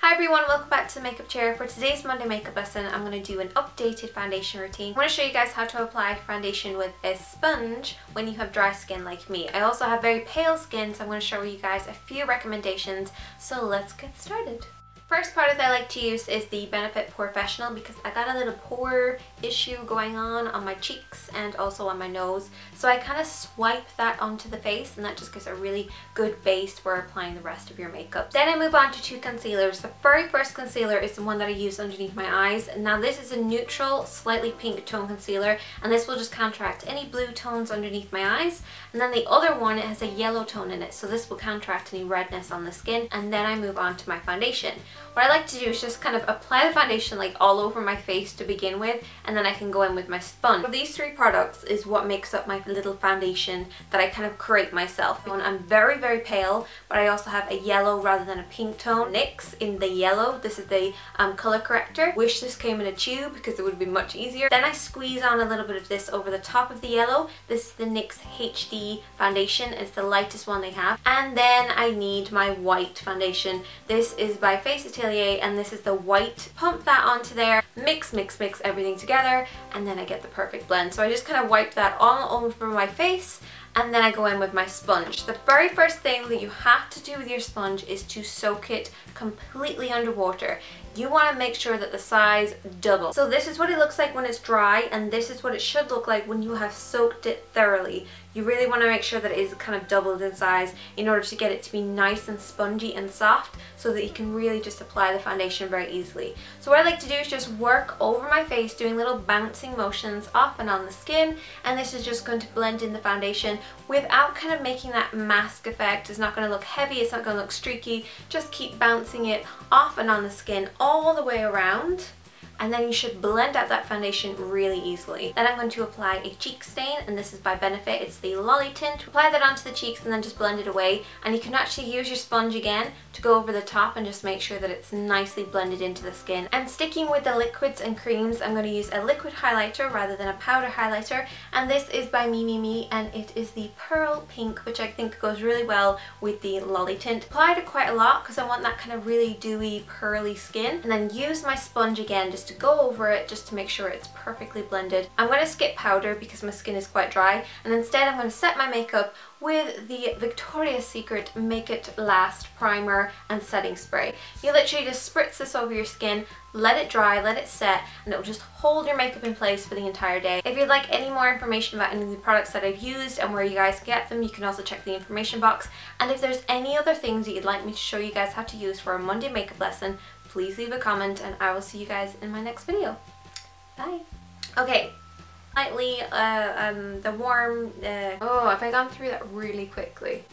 Hi everyone, welcome back to the Makeup Chair. For today's Monday makeup lesson, I'm going to do an updated foundation routine. I'm going to show you guys how to apply foundation with a sponge when you have dry skin like me. I also have very pale skin, so I'm going to show you guys a few recommendations. So let's get started. First product I like to use is the Benefit POREfessional because I got a little pore issue going on my cheeks and also on my nose. So I kind of swipe that onto the face and that just gives a really good base for applying the rest of your makeup. Then I move on to two concealers. The very first concealer is the one that I use underneath my eyes. Now this is a neutral, slightly pink tone concealer and this will just counteract any blue tones underneath my eyes. And then the other one, it has a yellow tone in it, so this will counteract any redness on the skin. And then I move on to my foundation. What I like to do is just kind of apply the foundation like all over my face to begin with, and then I can go in with my sponge. So these three products is what makes up my little foundation that I kind of create myself. I'm very, very pale, but I also have a yellow rather than a pink tone. NYX in the yellow, this is the color corrector. Wish this came in a tube because it would be much easier. Then I squeeze on a little bit of this over the top of the yellow. This is the NYX HD foundation. It's the lightest one they have. And then I need my white foundation. This is by Atelier, and this is the white. Pump that onto there, mix everything together, and then I get the perfect blend. So I just kind of wipe that all over my face, and then I go in with my sponge. The very first thing that you have to do with your sponge is to soak it completely underwater. You want to make sure that the size doubles. So this is what it looks like when it's dry, and this is what it should look like when you have soaked it thoroughly. You really want to make sure that it is kind of doubled in size in order to get it to be nice and spongy and soft so that you can really just apply the foundation very easily. So what I like to do is just work over my face doing little bouncing motions off and on the skin, and this is just going to blend in the foundation without kind of making that mask effect. It's not going to look heavy, it's not going to look streaky. Just keep bouncing it off and on the skin all the way around, and then you should blend out that foundation really easily. Then I'm going to apply a cheek stain, and this is by Benefit. It's the Lolli Tint. Apply that onto the cheeks and then just blend it away, and you can actually use your sponge again to go over the top and just make sure that it's nicely blended into the skin. And sticking with the liquids and creams, I'm going to use a liquid highlighter rather than a powder highlighter, and this is by MeMeMe, and it is the Pearl Pink, which I think goes really well with the Lolli Tint. Applied it quite a lot because I want that kind of really dewy, pearly skin, and then use my sponge again just to go over it just to make sure it's perfectly blended. I'm going to skip powder because my skin is quite dry, and instead I'm going to set my makeup with the Victoria's Secret Make It Last Primer and Setting Spray. You literally just spritz this over your skin, let it dry, let it set, and it will just hold your makeup in place for the entire day. If you'd like any more information about any of the products that I've used and where you guys can get them, you can also check the information box. And if there's any other things that you'd like me to show you guys how to use for a Monday makeup lesson, please leave a comment and I will see you guys in my next video. Bye! Okay. Slightly, the warm, oh, have I gone through that really quickly?